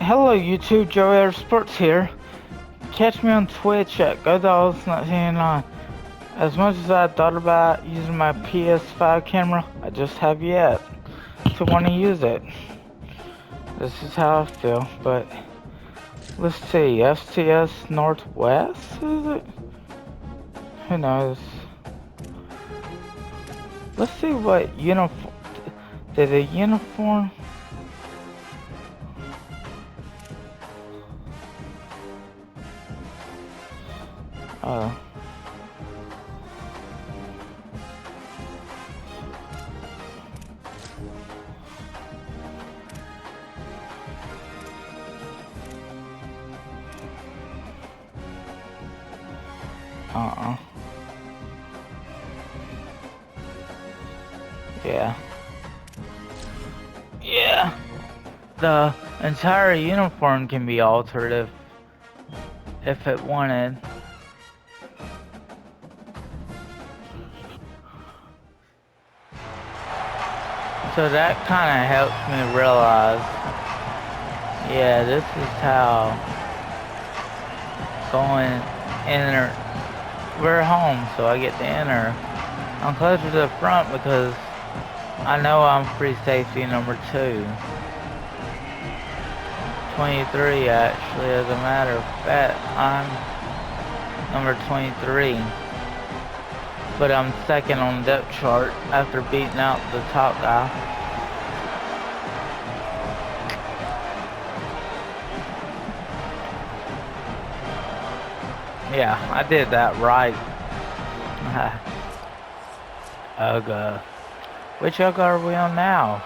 Hello YouTube, Joe Air Sports here. Catch me on Twitch at GoDogs1989. As much as I thought about using my PS5 camera, I just have yet to want to use it. This is how I feel, but let's see, FCS Northwest, is it? Who knows? Let's see what uniform, did a uniform? Oh. Yeah. The entire uniform can be altered if it wanted. So that kind of helps me realize, yeah, this is how going enter. We're home, so I get to enter. I'm closer to the front because I know I'm free safety number 2. 23 actually, as a matter of fact, I'm number 23. But I'm second on the depth chart after beating out the top guy. Yeah, I did that right. Ugh. Which ugh are we on now?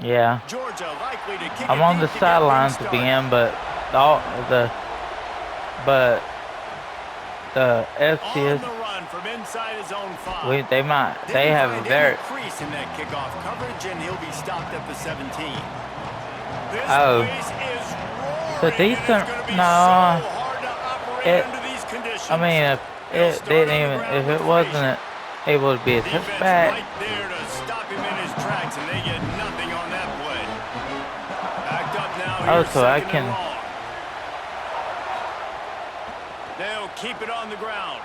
Yeah. I'm on the sidelines at the end, but the FCS, they have their increase in that kickoff coverage, and he'll be stopped at the 17. Oh, so decent. No, I mean, if it didn't even, if it wasn't able to be a touchback. Right there to stop him in his tracks, and they get nothing on that play. Backed up now. Oh, so I can. They'll keep it on the ground.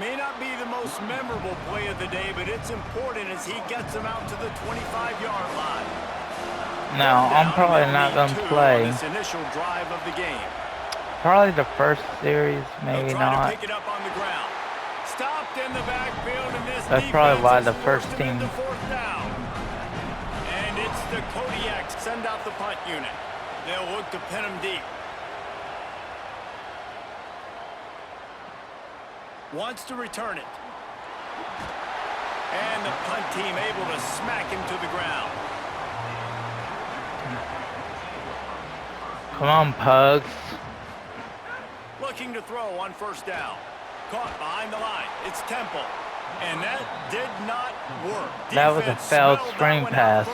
May not be the most memorable play of the day, but it's important as he gets them out to the 25-yard line. No, I'm probably not going to play. This initial drive of the game. Probably the first series, maybe not. Pick it up on the ground. Stopped in the backfield, and this that's probably why the first team. And it's the Kodiaks send out the punt unit. They'll look to pin him deep. Wants to return it. And the punt team able to smack him to the ground. Come on, Pugs. Looking to throw on first down. Caught behind the line. It's Temple. And that did not work. That was a failed screen pass.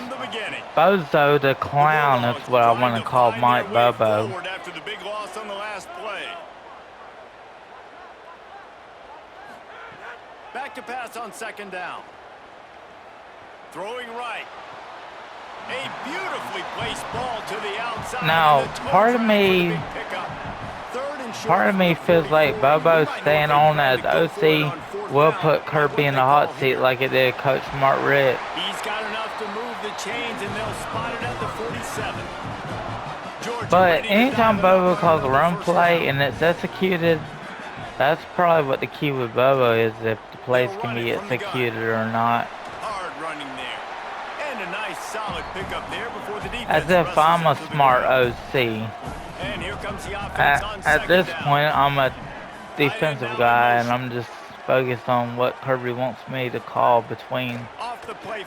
Bozo the clown is what I want to call Mike Bobo. After the big loss on the last play. Back to pass on second down. Throwing right. A beautifully placed ball to the outside. Now, part of me feels like Bobo staying on as OC will put Kirby in the hot seat like it did Coach Mark Ritt. He's got enough to move the chains, and they'll spot it at the 47. But anytime Bobo calls a run play and it's executed, that's probably what the key with Bobo is, if the plays can be executed or not. Hard running there. And a nice solid pickup there before the defense. As if I'm a smart OC. And here comes the offense on at this down. point, I'm a defensive guy, and I'm just focused on what Kirby wants me to call between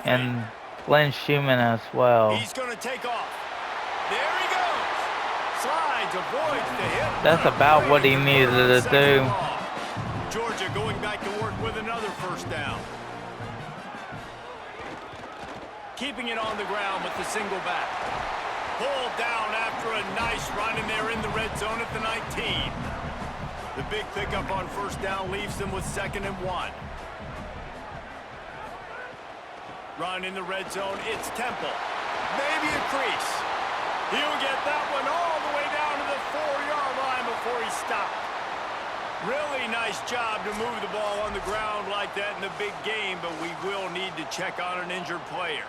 and Glenn Schumann as well. He's going to take off. There he goes. Slides, avoids the hit. That's about what he needed to do. Georgia going back to work with another first down. Keeping it on the ground with the single back. Pulled down after a nice run, and they're in the red zone at the 19. The big pickup on first down leaves them with 2nd and 1. Run in the red zone. It's Temple. Maybe a crease. He'll get that one all the way down to the 4-yard line before he stopped. Really nice job to move the ball on the ground like that in the big game, but we will need to check on an injured player.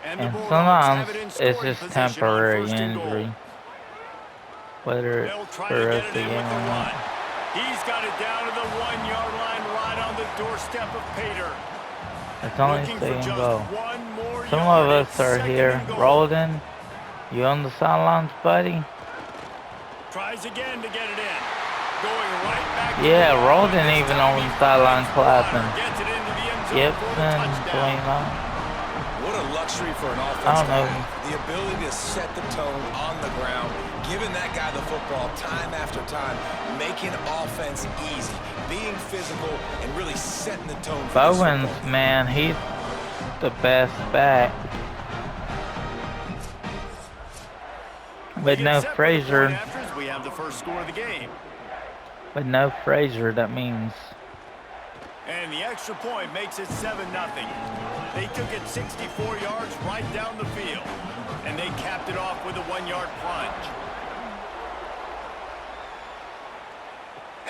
And sometimes it's just temporary injury, whether it's for the rest of the game or not. He's got it down to the 1-yard line right on the doorstep of Pater. It's only stay and go. Some of us are here. Rolden, you on the sidelines, buddy? Tries again to get it in. Going right back. Yeah, Rolden even on the sideline clapping. Gibson, Selena. What a luxury for an offense to have. The ability to set the tone on the ground, giving that guy the football time after time, making offense easy, being physical, and really setting the tone for Bowens, man, he's the best back. With no Frazier. We have the first score of the game. With no Frazier, that means. And the extra point makes it 7-0. They took it 64 yards right down the field. And they capped it off with a 1-yard plunge.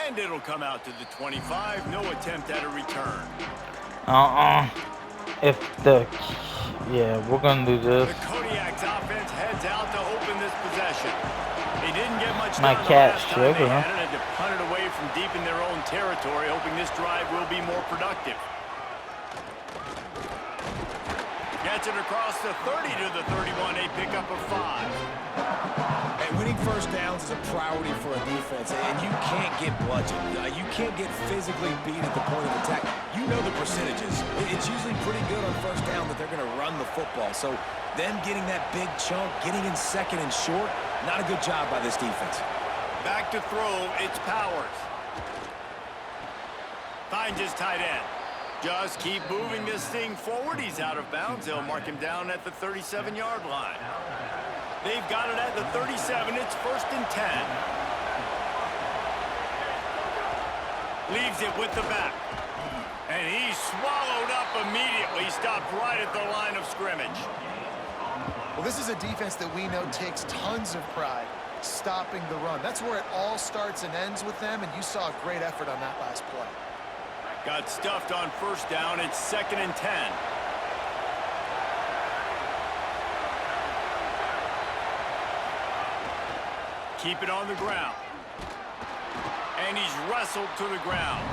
And it'll come out to the 25. No attempt at a return. Yeah, we're going to do this. The Kodiaks offense heads out to open this possession. They didn't get much My done cat the last time they sugar. had it, and to punt it away from deep in their own territory, hoping this drive will be more productive. Gets it across the 30 to the 31, a pickup of 5. And winning first downs is a priority for a defense, and you can't get bludgeoned. You can't get physically beat at the point of attack. You know the percentages. It's usually pretty good on first down that they're going to run the football. So them getting that big chunk, getting in second and short, not a good job by this defense. Back to throw, it's Powers. Finds his tight end. Just keep moving this thing forward. He's out of bounds. They'll mark him down at the 37-yard line. They've got it at the 37. It's 1st and 10. Leaves it with the back. And he's swallowed up immediately. Stopped right at the line of scrimmage. Well, this is a defense that we know takes tons of pride stopping the run. That's where it all starts and ends with them, and you saw a great effort on that last play. Got stuffed on first down. It's 2nd and 10. Keep it on the ground. And he's wrestled to the ground.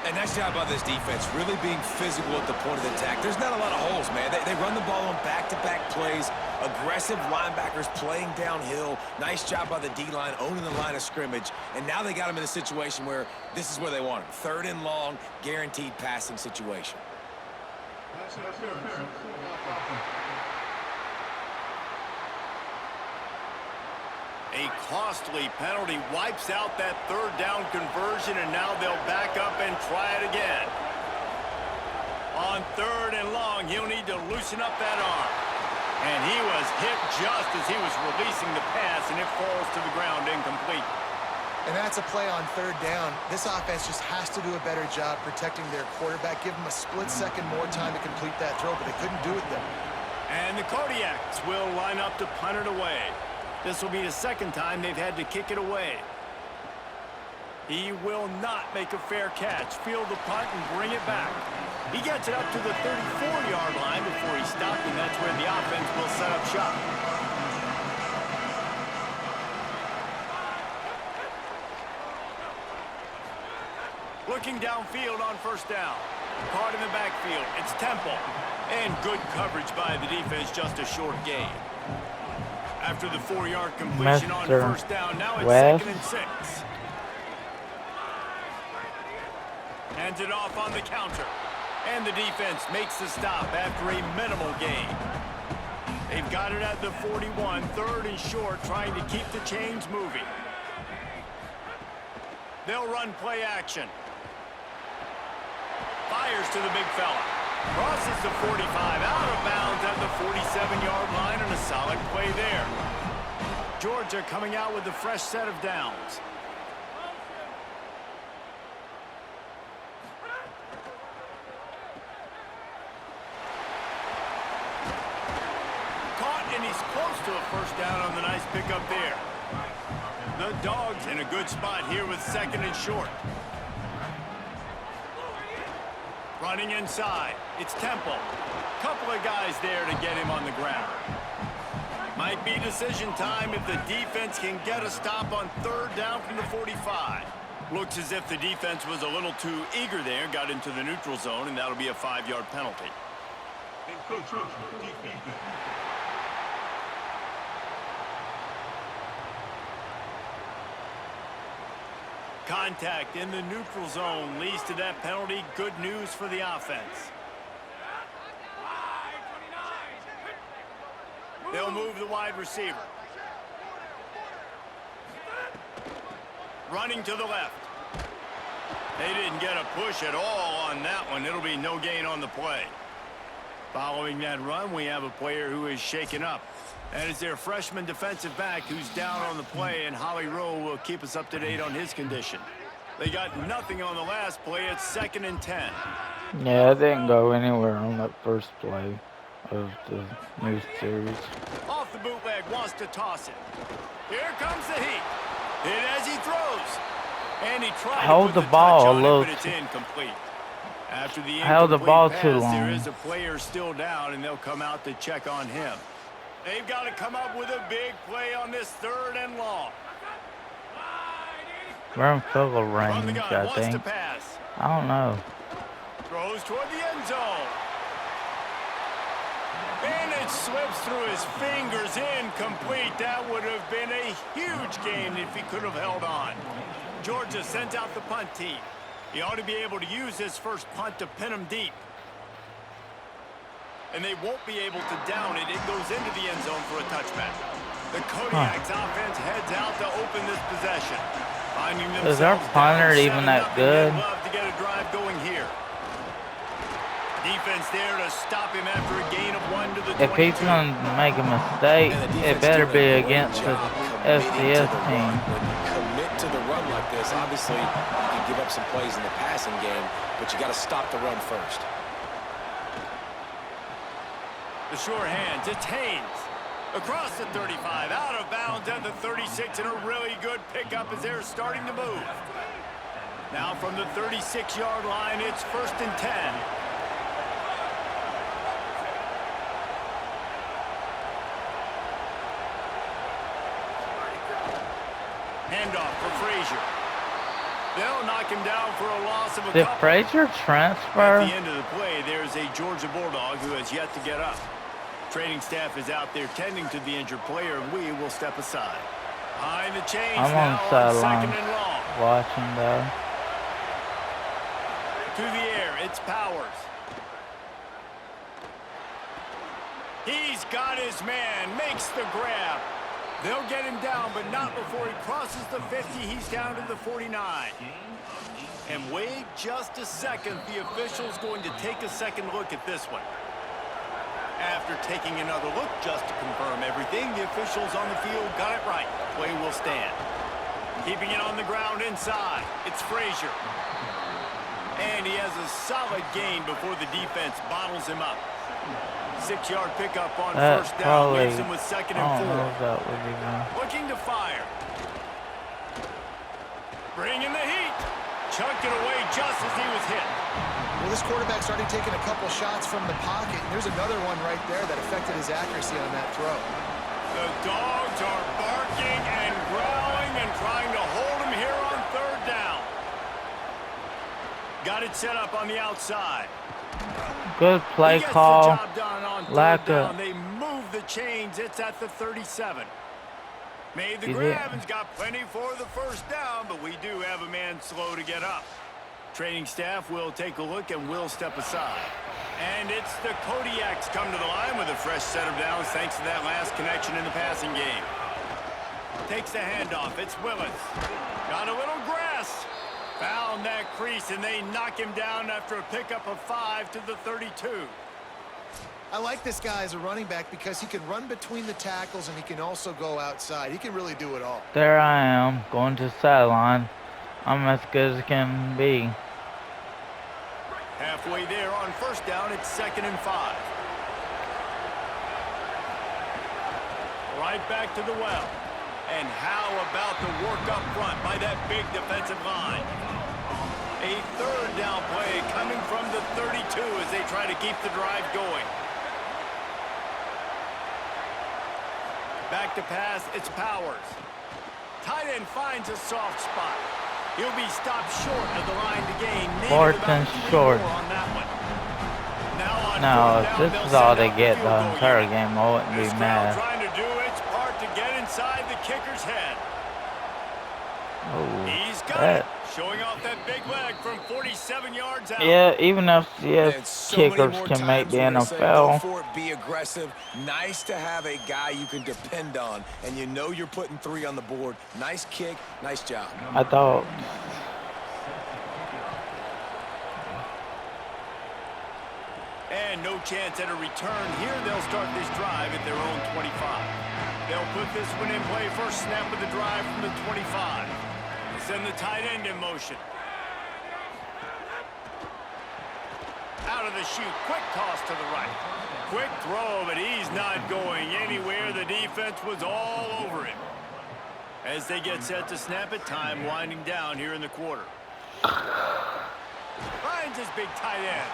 And nice job by this defense, really being physical at the point of attack. There's not a lot of holes, man. They run the ball on back-to-back plays. Aggressive linebackers playing downhill. Nice job by the D-line, owning the line of scrimmage. And now they got them in a situation where this is where they want them. 3rd and long, guaranteed passing situation. A costly penalty wipes out that 3rd down conversion, and now they'll back up and try it again. On 3rd and long, he'll need to loosen up that arm. And he was hit just as he was releasing the pass, and it falls to the ground incomplete. And that's a play on 3rd down. This offense just has to do a better job protecting their quarterback. Give them a split second more time to complete that throw, but they couldn't do it there. And the Kodiaks will line up to punt it away. This will be the 2nd time they've had to kick it away. He will not make a fair catch. Field the punt and bring it back. He gets it up to the 34-yard line before he stopped, and that's where the offense will set up shop. Looking downfield on first down. Caught in the backfield. It's Temple. And good coverage by the defense, just a short gain. After the 4-yard completion on first down, now it's 2nd and 6. Hands it off on the counter. And the defense makes the stop after a minimal gain. They've got it at the 41, 3rd and short, trying to keep the chains moving. They'll run play action. Fires to the big fella. Crosses the 45, out of bounds at the 47-yard line, and a solid play there. Georgia coming out with a fresh set of downs. And he's close to a first down on the nice pickup there. The Dogs in a good spot here with 2nd and short. Running inside. It's Temple. Couple of guys there to get him on the ground. Might be decision time if the defense can get a stop on 3rd down from the 45. Looks as if the defense was a little too eager there, got into the neutral zone, and that'll be a 5-yard penalty. Contact in the neutral zone leads to that penalty. Good news for the offense. They'll move the wide receiver. Running to the left. They didn't get a push at all on that one. It'll be no gain on the play. Following that run, we have a player who is shaken up. That is their freshman defensive back who's down on the play, and Holly Rowe will keep us up to date on his condition. They got nothing on the last play. It's 2nd and 10. Yeah, it didn't go anywhere on that first play of the new series. Off the bootleg, wants to toss it. Here comes the heat. Hit as he throws. And he tried Held to put the ball touch on a little it, but it's incomplete. After the held the ball pass, too long. there is a player still down, and they'll come out to check on him. They've got to come up with a big play on this 3rd and long. We're in field goal From the range, gun, I wants to think. pass. I don't know. Throws toward the end zone. And it slips through his fingers, incomplete. That would have been a huge gain if he could have held on. Georgia sends out the punt team. He ought to be able to use his first punt to pin him deep. And they won't be able to down it. It goes into the end zone for a touchback. The Kodiaks offense heads out to open this possession. Finding Is our punter even that good? Love to get a drive going here. Defense there to stop him after a gain of 1 to the 22. If he's going to make a mistake, it better be against the FCS team. When you commit to the run like this, obviously you can give up some plays in the passing game, but you got to stop the run first. The sure hands, it's Haynes. Across the 35, out of bounds at the 36, and a really good pickup as they're starting to move. Now from the 36-yard line, it's 1st and 10. Handoff for Frazier. They'll knock him down for a loss of a Did couple. Frazier At transfer? the end of the play, there's a Georgia Bulldog who has yet to get up. Training staff is out there tending to the injured player, and we will step aside. Behind the chains I'm now on on sideline 2nd and long. watching though. To the air, it's Powers. He's got his man, makes the grab. They'll get him down, but not before he crosses the 50. He's down to the 49. And wait just a second. The official's going to take a second look at this one. After taking another look just to confirm everything, the officials on the field got it right. Play will stand. Keeping it on the ground inside. It's Frazier. And he has a solid gain before the defense bottles him up. 6-yard pickup on first down. Leaves him with 2nd and 4. Looking to fire. Bringing the heat. Chunked it away just as he was hit. Well, this quarterback's already taken a couple shots from the pocket, and there's another one right there that affected his accuracy on that throw. The Dogs are barking and growling and trying to hold him here on 3rd down. Got it set up on the outside. Good play call. Lack of. They move the chains. It's at the 37. Made the grab and's got plenty for the first down, but we do have a man slow to get up. Training staff will take a look and will step aside. And it's the Kodiaks come to the line with a fresh set of downs thanks to that last connection in the passing game. Takes the handoff. It's Willis. Got a little grass. Found that crease, and they knock him down after a pickup of 5 to the 32. I like this guy as a running back because he can run between the tackles and he can also go outside. He can really do it all. There I am, going to the sideline. I'm as good as it can be. Halfway there on first down, it's 2nd and 5. Right back to the well. And how about the work up front by that big defensive line? A third down play coming from the 32 as they try to keep the drive going. Back to pass, it's Powers. Tight end finds a soft spot. He'll be stopped short of the line to gain. Fourth and short. On that one. Now on No, fourth if down, this is they'll all send they out get field the goal entire unit. game, I wouldn't be This crowd mad. trying to do its part to get inside the kicker's head. Oh, He's got that. it. Showing off that big leg from 47 yards out. Yeah, even And FCS so many kickers more can make times the we're gonna say, go NFL. for it, be aggressive. Nice to have a guy you can depend on, and you know you're putting 3 on the board. Nice kick, nice job. I thought. And no chance at a return here. They'll start this drive at their own 25. They'll put this one in play. First snap of the drive from the 25. They send the tight end in motion. Out of the chute. Quick toss to the right. Quick throw, but he's not going anywhere. The defense was all over him. As they get set to snap it, time winding down here in the quarter. Finds his big tight end.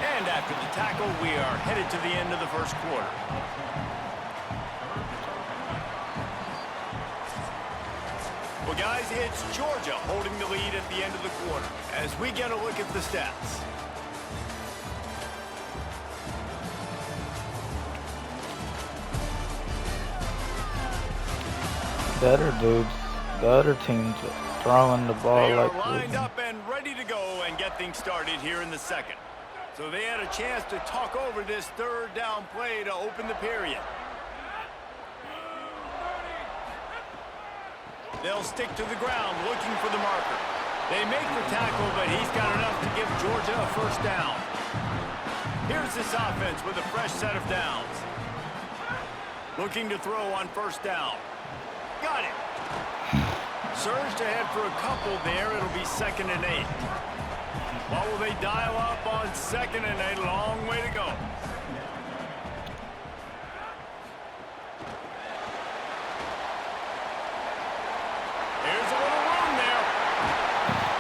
And after the tackle, we are headed to the end of the first quarter. Well, guys, it's Georgia holding the lead at the end of the quarter. As we get a look at the stats. The other dudes, the other teams throwing the ball They are like lined this. up and ready to go and get things started here in the second. So they had a chance to talk over this third down play to open the period. They'll stick to the ground looking for the marker. They make the tackle, but he's got enough to give Georgia a first down. Here's this offense with a fresh set of downs. Looking to throw on first down. Got it. Surged ahead for a couple there. It'll be 2nd and 8. What will they dial up on 2nd and 8? Long way to go. Here's a little room there.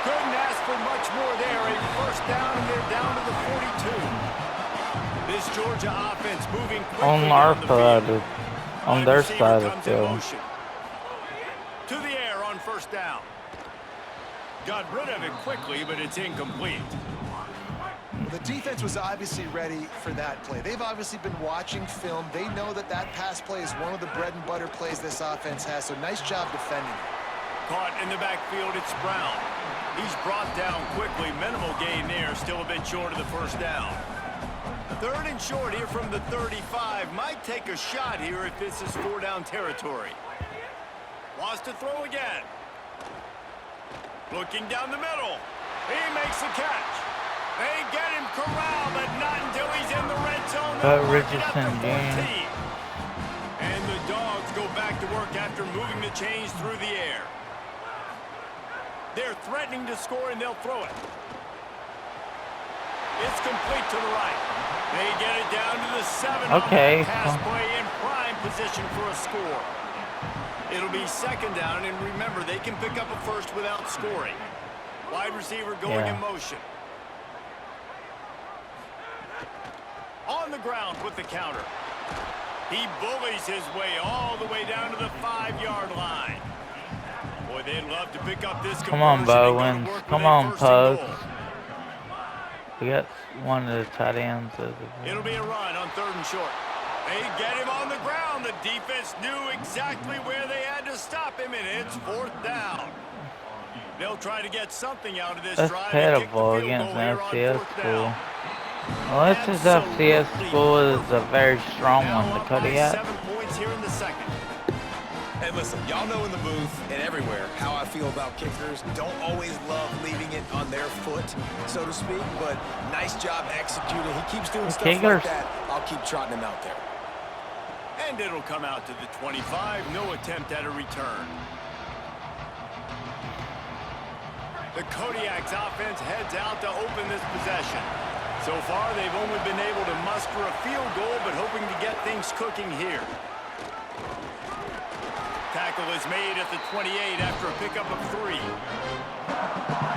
Couldn't ask for much more there. A first down, and they're down to the 42. This Georgia offense moving quickly On our down the side, field. on Wide their receiver side of the comes in field. motion. To the air on first down. Got rid of it quickly, but it's incomplete. The defense was obviously ready for that play. They've obviously been watching film. They know that that pass play is one of the bread and butter plays this offense has, so nice job defending. Caught in the backfield, it's Brown. He's brought down quickly. Minimal gain there, still a bit short of the first down. 3rd and short here from the 35. Might take a shot here if this is 4-down territory. Wants to throw again. Looking down the middle. He makes the catch. They get him corralled, but not until he's in the red zone. Richardson game. And the Dogs go back to work after moving the chains through the air. They're threatening to score, and they'll throw it. It's complete to the right. They get it down to the 7. Okay. Pass play in prime position for a score. It'll be 2nd down, and remember, they can pick up a first without scoring. Wide receiver going in motion. On the ground with the counter. He bullies his way all the way down to the 5-yard line. Boy, they'd love to pick up this. Come on, Bowens. Come on, Pug. We got one of the tight ends. It'll be a run on 3rd and short. They get him on the ground. The defense knew exactly where they had to stop him, and it's 4th down. They'll try to get something out of this That's drive. pitiful against an FCS school. Well, this is FCS school is a very strong one, the Kodiaks. 7 points here in the second. Hey, listen, y'all know in the booth and everywhere how I feel about kickers. Don't always love leaving it on their foot, so to speak, but nice job executing. He keeps doing stuff like that. I'll keep trotting him out there. And it'll come out to the 25. No attempt at a return. The Kodiaks offense heads out to open this possession. So far, they've only been able to muster a field goal, but hoping to get things cooking here. tackle is made at the 28 after a pickup of 3.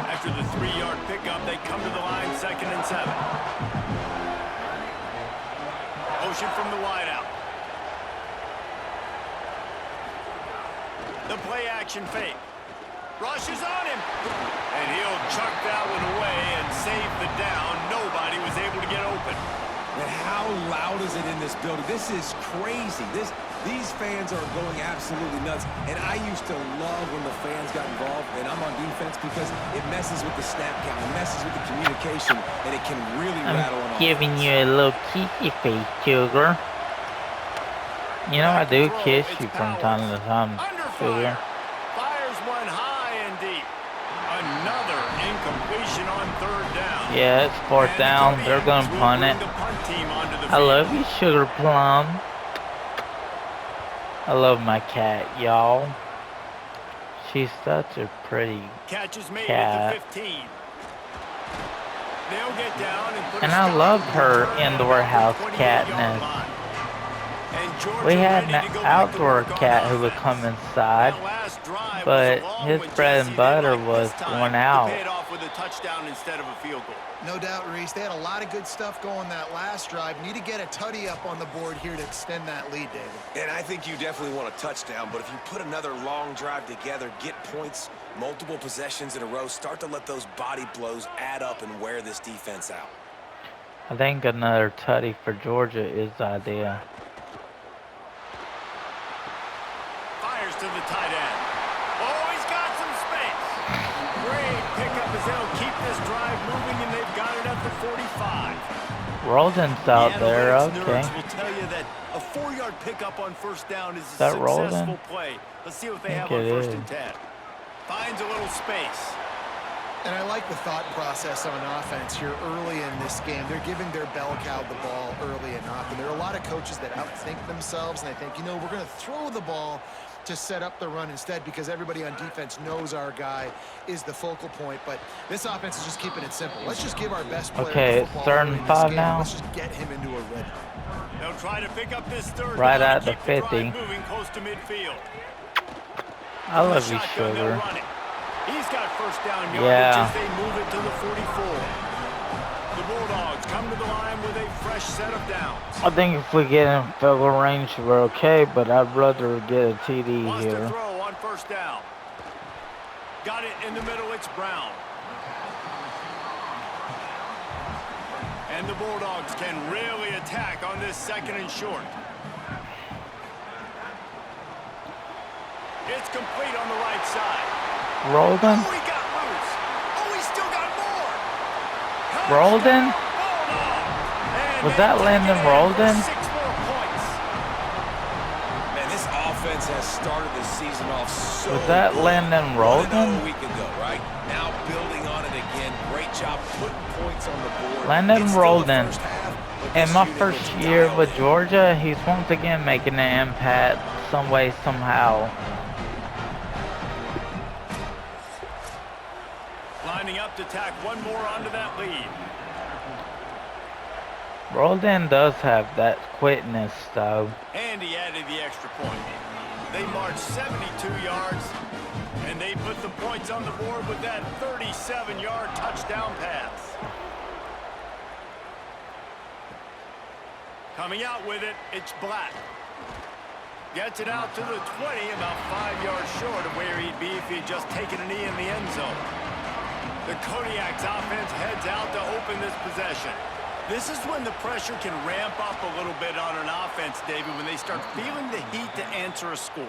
After the 3-yard pickup, they come to the line 2nd and 7. Motion from the wideout. The play action fake. Rush is on him. And he'll chuck that one away and save the down. Nobody was able to get open. And how loud is it in this building? This is crazy. These fans are going absolutely nuts. And I used to love when the fans got involved, and I'm on defense because it messes with the snap count. It messes with the communication, and it can really rattle on. I'm giving you a little kiki face, sugar. You know I do kiss you from time to time, sugar. Fires one high and deep. Another incompletion on 3rd down. Yeah, it's 4th down. They're gonna punt it. I love you, Sugar Plum. I love my cat, y'all. She's such a pretty made cat. At the 15. They'll get down and I love her indoor house catness. We had an outdoor cat who would come inside, but his bread and butter was going out. No doubt, Reese. They had a lot of good stuff going that last drive. Need to get a tutty up on the board here to extend that lead, David. And I think you definitely want a touchdown, but if you put another long drive together, get points, multiple possessions in a row, start to let those body blows add up and wear this defense out. I think another tutty for Georgia is the idea. To the tight end. Oh, he's got some space. Great pickup as they'll keep this drive moving, and they've got it at the 45. Rolden's out there, okay. Will tell you that a 4-yard pickup on 1st down is a successful play. Let's see what they have on 1st and 10. Finds a little space. And I like the thought process on offense here early in this game. They're giving their bell cow the ball early and often. There are a lot of coaches that outthink themselves, and they think, you know, we're going to throw the ball to set up the run instead because everybody on defense knows our guy is the focal point. But this offense is just keeping it simple. Let's just give our best player okay, it's 3rd and 5 now. Let's just get him into a rhythm. They'll try to pick up this 3rd right down at the 50. Moving close to midfield. I love you, Sugar. He's got 1st down yardage as they move it to the 44. The Bulldogs come to the line with a fresh set of downs. I think if we get in field goal range, we're okay, but I'd rather get a TD Wants here. To throw on 1st down. Got it in the middle, it's Brown. And the Bulldogs can really attack on this 2nd and short. It's complete on the right side. Rolden? Oh, he got loose. Oh, he still got more. Rolden? Was that Landon Rolden? 6 more points. Man, this offense has started the season off so Was that good. Landon Rolden? A week ago, right? Now building on it again. Great job putting points on the board. Landon Rolden. In my first year with Georgia, he's once again making an impact some way, somehow. Lining up to tack one more onto that lead. Rolden does have that quickness, though. And he added the extra point. They marched 72 yards, and they put the points on the board with that 37-yard touchdown pass. Coming out with it, it's Black. Gets it out to the 20, about 5 yards short of where he'd be if he'd just taken a knee in the end zone. The Kodiaks offense heads out to open this possession. This is when the pressure can ramp up a little bit on an offense, David, when they start feeling the heat to answer a score.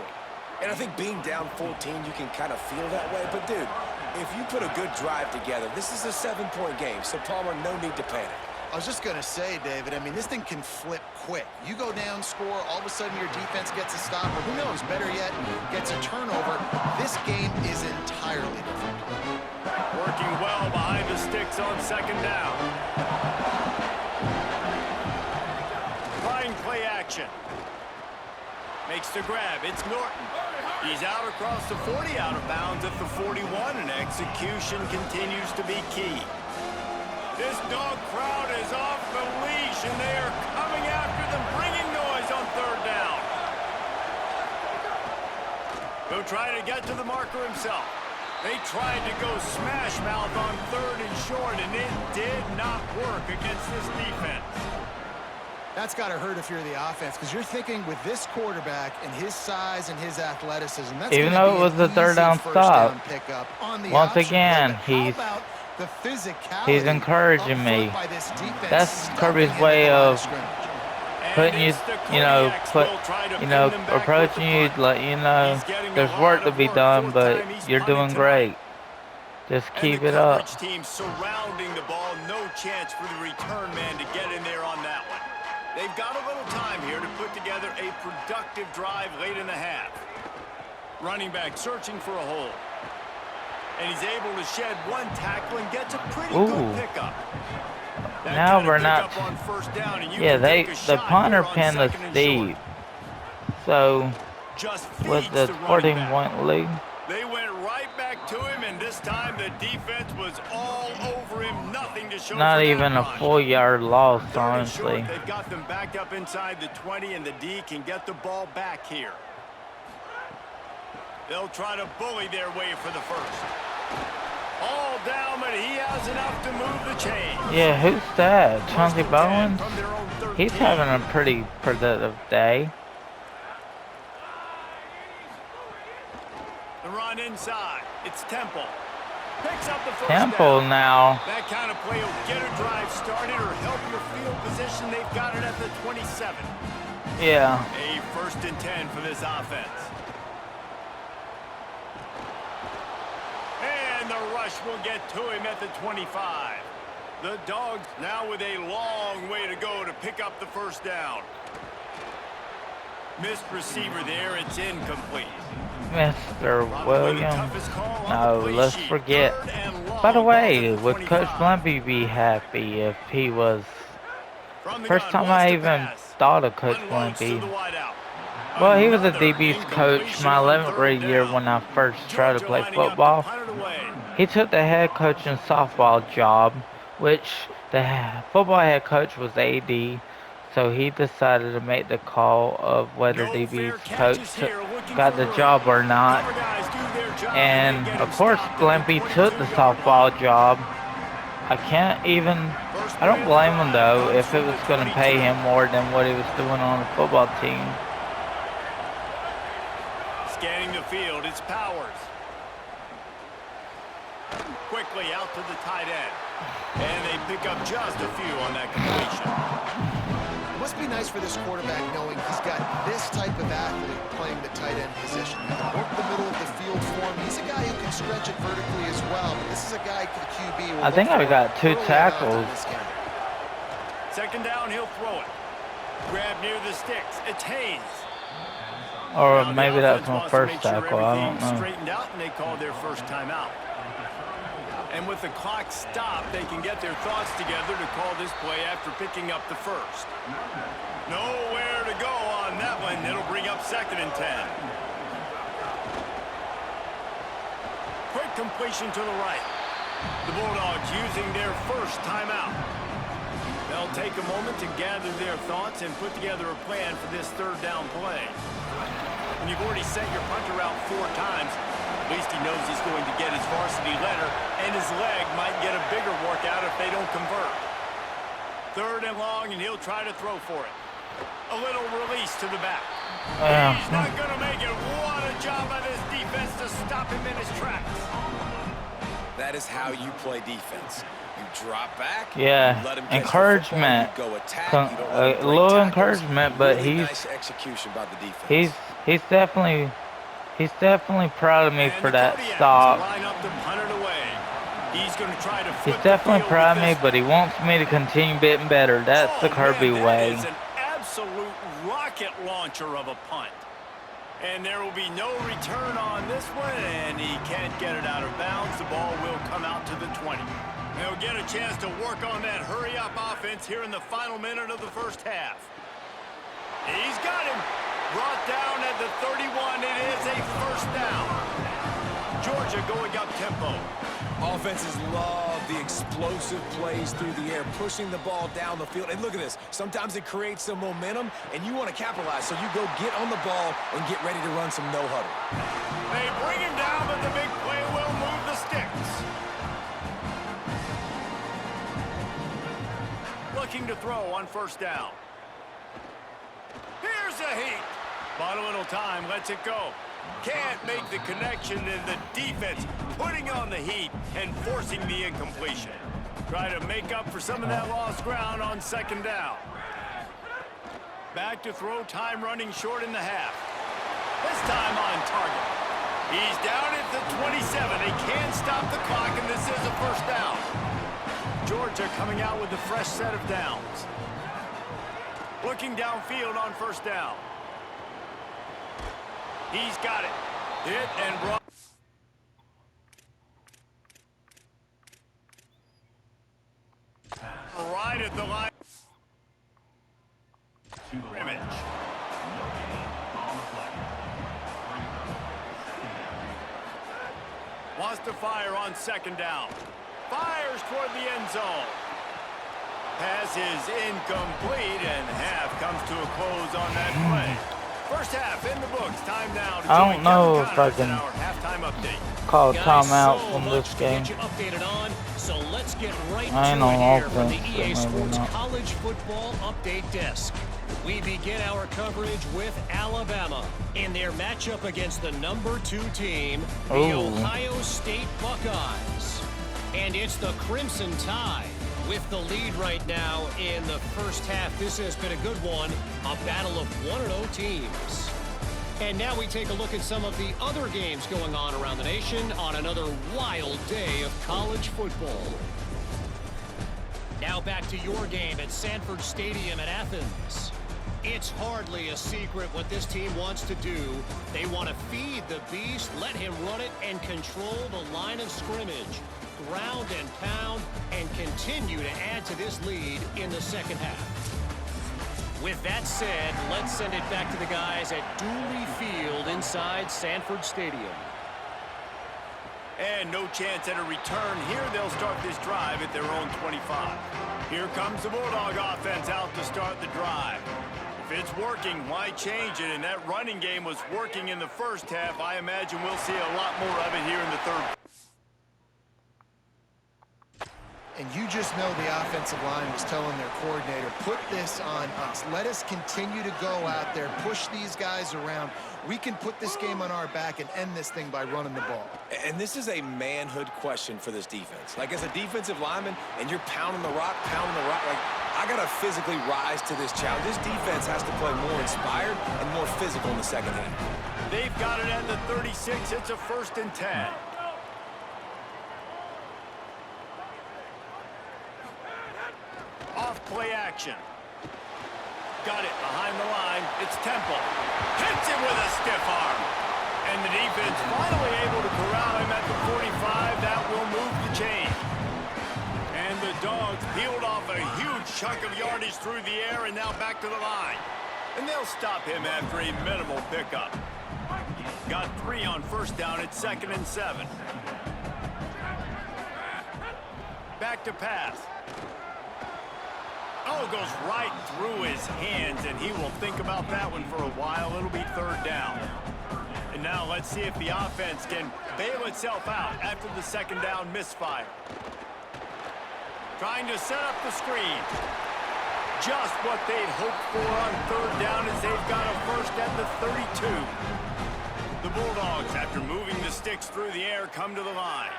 And I think being down 14, you can kind of feel that way. But, dude, if you put a good drive together, this is a 7-point game. So, Palmer, no need to panic. I was just going to say, David, I mean, this thing can flip quick. You go down, score, all of a sudden your defense gets a stop, or who knows, better yet, gets a turnover. This game is entirely different. Working well behind the sticks on 2nd down. Flying play action. Makes the grab. It's Norton. He's out across the 40, out of bounds at the 41, and execution continues to be key. This dog crowd is off the leash, and they are coming after them, bringing noise on 3rd down. He'll try to get to the marker himself. They tried to go smash mouth on 3rd and short, and it did not work against this defense. That's got to hurt if you're the offense, because you're thinking with this quarterback and his size and his athleticism, that's even though it was the 3rd down stop. Once again, he's encouraging me. That's Kirby's way of putting you, approaching you, let you know there's work to be done, but you're doing great. Just keep it up. And the coverage team surrounding the ball, no chance for the return man to get in there on that one. They've got a little time here to put together a productive drive late in the half. Running back searching for a hole. And he's able to shed one tackle and gets a pretty good pickup. Now we're not. Yeah, the punter pinned us deep. So with the 14-point lead. They went right back to him, and this time the defense was all over him. Nothing to show. Not even a full-yard loss, honestly. They've got them backed up inside the 20, and the D can get the ball back here. They'll try to bully their way for the first. All down, but he has enough to move the chain. Yeah, who's that? Chauncey Bowens? He's having a pretty productive day. The run inside. It's Temple. Picks up the first Temple down. now. That kind of play will get a drive started or help your field position. They've got it at the 27. Yeah. A 1st and 10 for this offense. And the rush will get to him at the 25. The Dogs now with a long way to go to pick up the first down. Missed receiver there. It's incomplete. Mr. Williams. No, let's forget. By the way, would Coach Blumpy be happy if he was... First time I even thought of Coach Blumpy. Well, he was a DB's coach my 11th grade year when I first tried to play football. He took the head coach and softball job, which the football head coach was AD. So he decided to make the call of whether DB's coach got the job or not. And of course, Blimpy took the softball job. I don't blame him though if it was going to pay him more than what he was doing on the football team. Scanning the field, it's Powers. Quickly out to the tight end. And they pick up just a few on that completion. It must be nice for this quarterback knowing he's got this type of athlete playing the tight end position. He can work the middle of the field for him. He's a guy who can stretch it vertically as well, but this is a guy the QB. I think I got 2 tackles. 2nd down, he'll throw it. Grab near the sticks. It's Haynes. Or maybe that's my first tackle. I don't know. Straightened out, and they called their first timeout. And with the clock stopped, they can get their thoughts together to call this play after picking up the first. Nowhere to go on that one. It'll bring up 2nd and 10. Quick completion to the right. The Bulldogs using their first timeout. They'll take a moment to gather their thoughts and put together a plan for this 3rd down play. When you've already sent your punter out 4 times, at least he knows he's going to get his varsity letter, and his leg might get a bigger workout if they don't convert. 3rd and long, and he'll try to throw for it. A little release to the back. He's not going to make it. What a job by this defense to stop him in his tracks. That is how you play defense. You drop back. Yeah, let him encouragement. Football, you go attack, a little encouragement, but really he's nice execution by the defense. He's definitely proud of me for that stop. He's definitely proud of me, but he wants me to continue getting better. That's the Kirby way. That is an absolute rocket launcher of a punt. And there will be no return on this one, and he can't get it out of bounds. The ball will come out to the 20. They'll get a chance to work on that hurry-up offense here in the final minute of the first half. He's got him. Brought down at the 31. It is a 1st down. Georgia going up tempo. Offenses love the explosive plays through the air, pushing the ball down the field. And look at this. Sometimes it creates some momentum, and you want to capitalize. So you go get on the ball and get ready to run some no-huddle. They bring him down, but the big play will move the sticks. Looking to throw on first down. Here's a heat. But a little time lets it go. Can't make the connection, and the defense putting on the heat and forcing the incompletion. Try to make up for some of that lost ground on second down. Back to throw, time running short in the half. This time on target. He's down at the 27. They can't stop the clock, and this is a first down. Georgia coming out with a fresh set of downs. Looking downfield on first down. He's got it. Hit and brought. Right at the line. Scrimmage. Wants to fire on second down. Fires toward the end zone. Pass is incomplete, and half comes to a close on that play. First half in the books. Time now to I don't know if I can our halftime update. call timeout from this game. So let's get right I ain't to on it here from offense, the so EA maybe Sports not. College Football Update Desk. We begin our coverage with Alabama in their matchup against the number 2 team, the Ooh. Ohio State Buckeyes. And it's the Crimson Tide with the lead right now in the first half. This has been a good one, a battle of 1-0 teams. And now we take a look at some of the other games going on around the nation on another wild day of college football. Now back to your game at Sanford Stadium at Athens. It's hardly a secret what this team wants to do. They want to feed the beast, let him run it, and control the line of scrimmage. Ground and pound, and continue to add to this lead in the second half. With that said, let's send it back to the guys at Dooley Field inside Sanford Stadium. And no chance at a return here. They'll start this drive at their own 25. Here comes the Bulldog offense out to start the drive. If it's working, why change it? And that running game was working in the first half. I imagine we'll see a lot more of it here in the third. And you just know the offensive line was telling their coordinator, put this on us. Let us continue to go out there, push these guys around. We can put this game on our back and end this thing by running the ball. And this is a manhood question for this defense. Like, as a defensive lineman, and you're pounding the rock, like, I got to physically rise to this challenge. This defense has to play more inspired and more physical in the second half. They've got it at the 36. It's a 1st and 10. Off play action. Got it behind the line. It's Temple. Hits it with a stiff arm. And the defense finally able to corral him at the 45. That will move the chain. And the Dogs peeled off a huge chunk of yardage through the air and now back to the line. And they'll stop him after a minimal pickup. Got 3 on first down. It's 2nd and 7. Back to pass. Oh, goes right through his hands, and he will think about that one for a while. It'll be 3rd down. And now let's see if the offense can bail itself out after the 2nd down misfire. Trying to set up the screen. Just what they'd hoped for on 3rd down as they've got a first at the 32. The Bulldogs, after moving the sticks through the air, come to the line.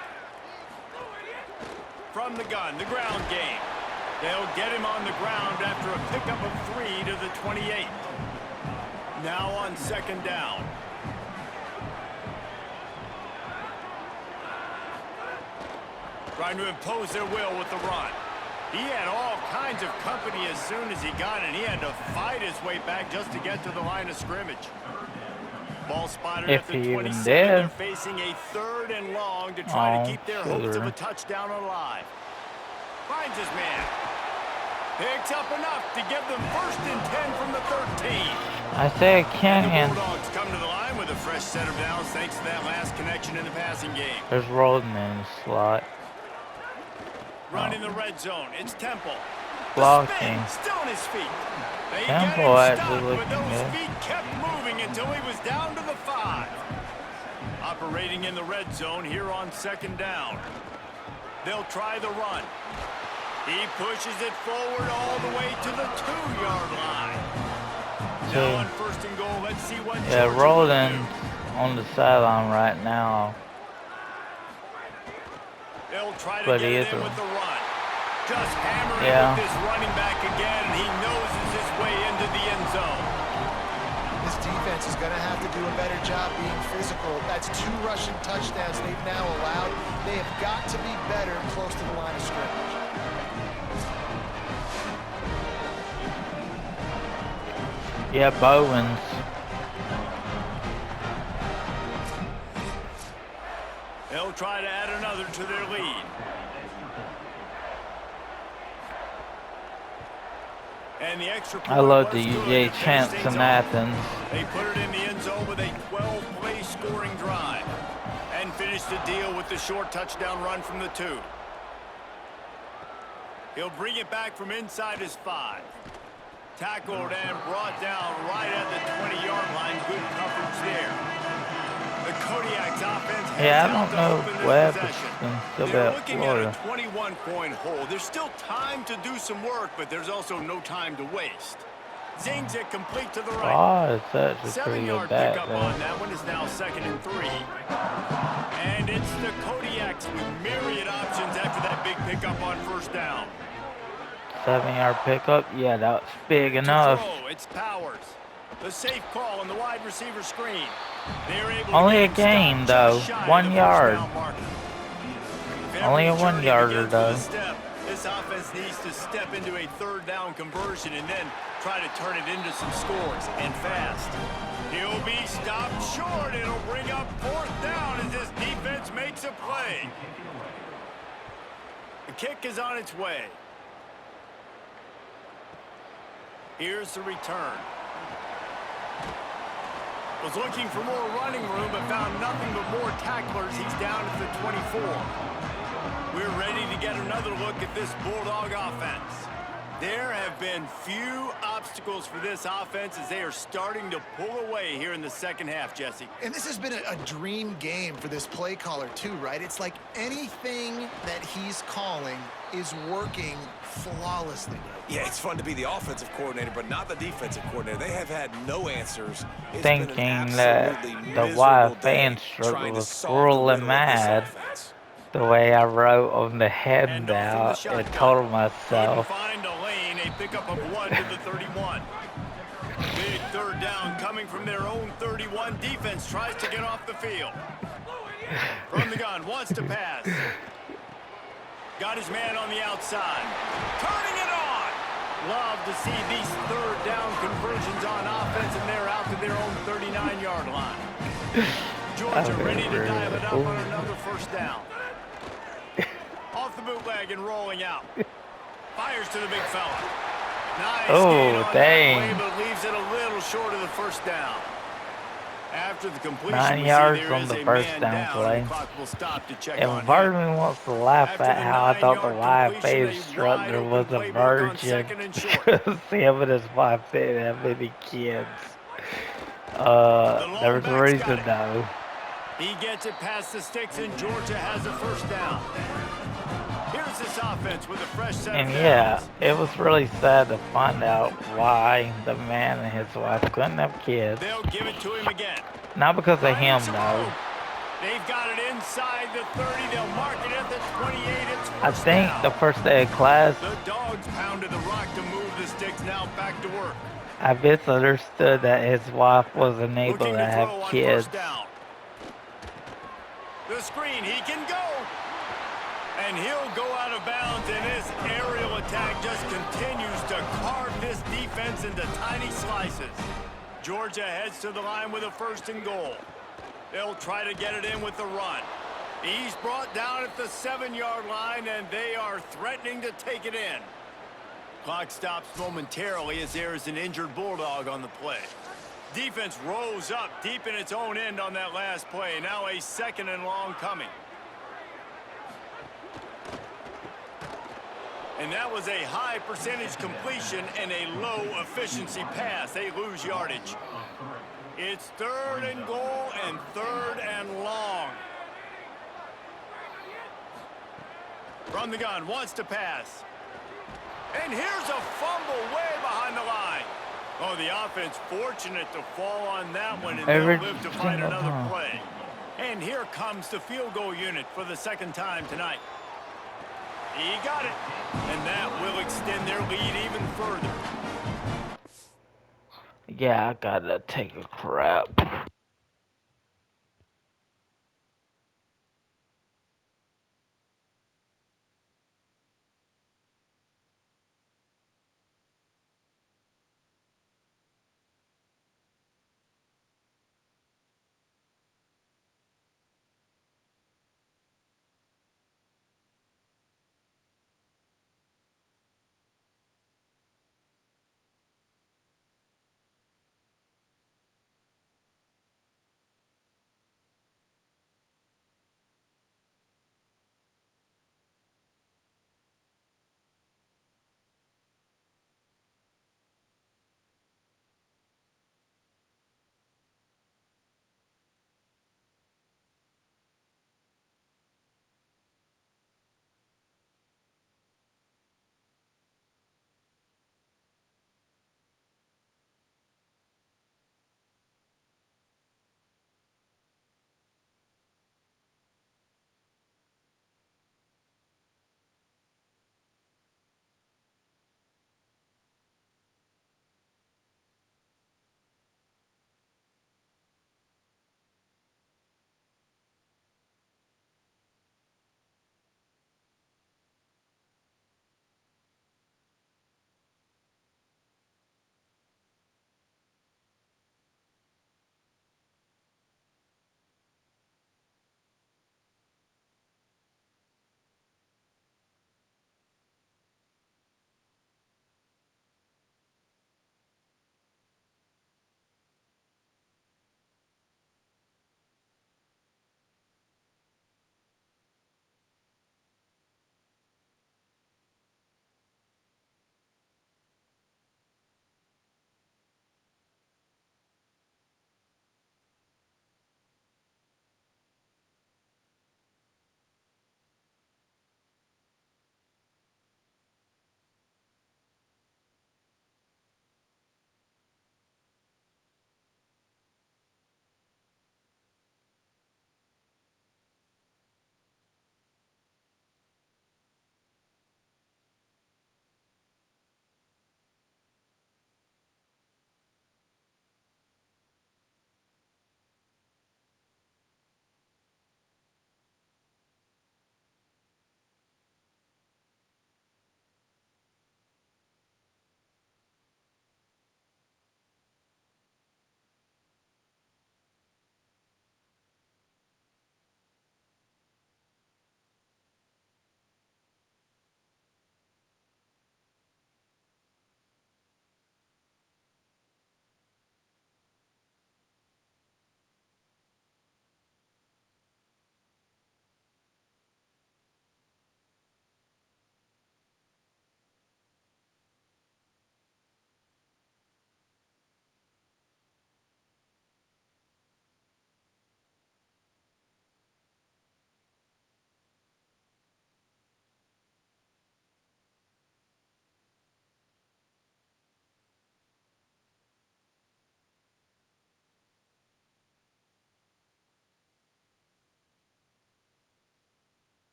From the gun, the ground game. They'll get him on the ground after a pickup of 3 to the 28. Now on 2nd down. Trying to impose their will with the run. He had all kinds of company as soon as he got it. He had to fight his way back just to get to the line of scrimmage. Ball spotted If at the he even 27. did. They're facing a 3rd and long to try to keep their hopes of a touchdown alive. Finds his man. Picks up enough to give them 1st and 10 from the 13. Isaiah The Canyon. Bulldogs come to the line with a fresh set of downs thanks to that last connection in the passing game. There's Rolling in the slot. Running the red zone. It's Temple. Blocking. Still on his feet. They Temple get him actually stopped, looking but those good. feet kept moving until he was down to the 5. Operating in the red zone here on 2nd down. They'll try the run. He pushes it forward all the way to the 2-yard line. Now on 1st and goal, let's see what Yeah, Georgia Rolling on the sideline right now. They'll try to But get he it is in with the run. Just hammering Yeah. with this running back again. He noses his way into the end zone. This defense is going to have to do a better job being physical. That's 2 rushing touchdowns they've now allowed. They have got to be better close to the line of scrimmage. Yeah, Bowens. They'll try to add another to their lead. And the extra point I love was the good UJ to finish chants things in off. Athens. They put it in the end zone with a 12-play scoring drive and finished the deal with the short touchdown run from the 2. He'll bring it back from inside his 5. Tackled and brought down right at the 20-yard line. Good coverage there. The Kodiaks offense heads Yeah, I out don't to know open if this Webb possession. can still be They're at looking Florida. at a 21-point hole. There's still time to do some work, but there's also no time to waste. Zings it complete to the right. Oh, it's actually pretty good 7-yard back pickup there. on that one. Is now 2nd and 3. And it's the Kodiaks with myriad options after that big pickup on 1st down. 7-yard pickup. Yeah, that's big To enough. throw, it's Powers. The safe call on the wide receiver screen. They're able Only to a get him game, stopped though. just shy of 1 the yard. 1st down marker. If Only a every journey 1-yarder, begins with though. a step, this offense needs to step into a 3rd down conversion and then try to turn it into some scores, and fast. He'll be stopped short. It'll bring up 4th down as this defense makes a play. The kick is on its way. Here's the return. Was looking for more running room, but found nothing but more tacklers. He's down at the 24. We're ready to get another look at this Bulldog offense. There have been few obstacles for this offense as they are starting to pull away here in the 2nd half, Jesse. And this has been a dream game for this play caller too, right? It's like anything that he's calling is working flawlessly. Yeah, it's fun to be the offensive coordinator, but not the defensive coordinator. They have had no answers. It's been an Thinking that absolutely the miserable wife day fan struggle trying to was solve the squirrely riddle of this mad. offense. The way I wrote on the And off in the handout, it shotgun. told Couldn't myself. find a lane, a pickup of 1 to the 31. Big 3rd down coming from their own 31. Defense tries to get off the field. From the gun, wants to pass. Got his man on the outside. Turning it on. Love to see these 3rd down conversions on offense, and they're out to their own 39-yard line. Georgia ready to dial it up on another 1st down. Off the bootleg and rolling out. Fires to the big fella. Nice gain on that play, but leaves it a little short of the 1st down. After the completion, 9 we see yards there from is the a first man down down, play. and the clock will stop to check And on part him. of me wants to laugh After at the how I thought the 9-yard YFA completion, a instructor wide was open a playbook on virgin. 2nd and short. See him and his wife didn't have any kids. The There was a long back's reason got it. though. He gets it past the sticks, and Georgia has a 1st down. Here's this offense with a fresh set And of yeah, downs. it was really sad to find out why the man and his wife couldn't have kids. They'll give it to him again. Not because of him Finds some though. room. They've got it inside the 30. They'll mark it at the 28. It's I 1st think down. the first day of class, The Dogs pounded the rock to move the sticks. Now back to work. I misunderstood that his wife wasn't able Looking to to have throw on kids. 1st down. The screen, he can go. And he'll go out of bounds, and this aerial attack just continues to carve this defense into tiny slices. Georgia heads to the line with a 1st and goal. They'll try to get it in with the run. He's brought down at the 7-yard line, and they are threatening to take it in. Clock stops momentarily as there is an injured Bulldog on the play. Defense rose up deep in its own end on that last play. Now a 2nd and long coming. And that was a high percentage completion and a low efficiency pass. They lose yardage. It's 3rd and goal and 3rd and long. From the gun, wants to pass. And here's a fumble way behind the line. Oh, the offense fortunate to fall on that one, and they'll live to find another play. And here comes the field goal unit for the 2nd time tonight. He got it, and that will extend their lead even further. Yeah, I gotta take a crap.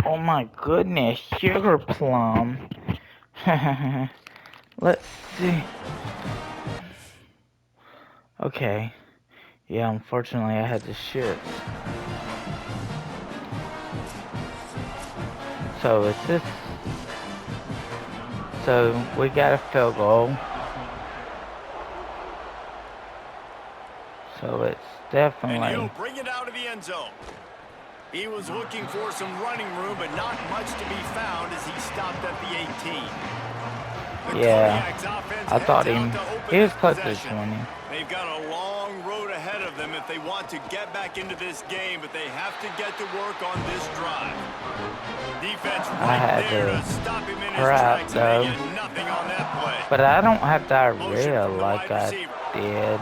Oh my goodness, sugar plum. Let's see. Okay. Yeah, unfortunately I had to shoot. So it's this. So we got a field goal. So it's And definitely. he'll bring it out of the end zone. He was looking for some running room, but not much to be found as he stopped at the 18. The Yeah, Kodiaks offense I thought heads out he to open was this close to possession. 20. They've got a long road ahead of them if they want to get back into this game, but they have to get to work on this drive. Defense I right had there to to stop him in his hurry up tracks, and though. they get nothing on that play. But I don't have Motion diarrhea from the like wide I receiver. did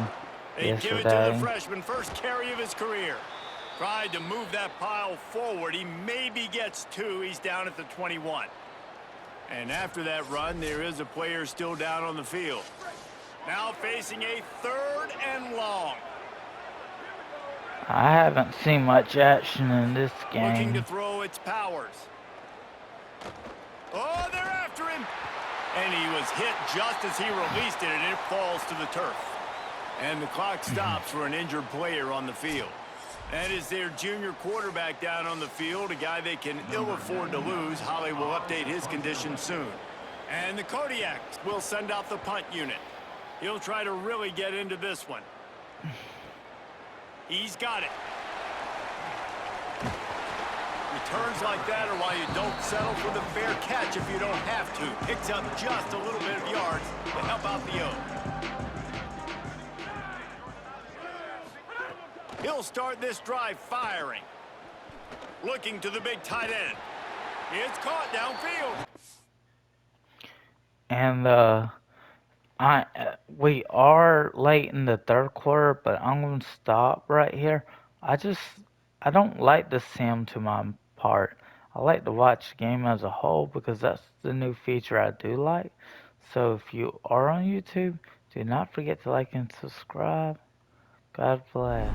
They give it to the yesterday. freshman, first carry of his career. Tried to move that pile forward. He maybe gets 2. He's down at the 21. And after that run, there is a player still down on the field. Now facing a 3rd and long. I haven't seen much action in this Looking to game. throw its powers. Oh, they're after him. And he was hit just as he released it, and it falls to the turf. And the clock stops for an injured player on the field. That is their junior quarterback down on the field, a guy they can ill afford to lose. Holly will update his condition soon. And the Kodiaks will send out the punt unit. He'll try to really get into this one. He's got it. Returns like that are why you don't settle for the fair catch if you don't have to. Picks up just a little bit of yards to help out the O. He'll start this drive firing. Looking to the big tight end. It's caught downfield. And we are late in the third quarter, but I'm gonna stop right here. I don't like the sim to my part. I like to watch the game as a whole because that's the new feature I do like. So if you are on YouTube, do not forget to like and subscribe. God bless.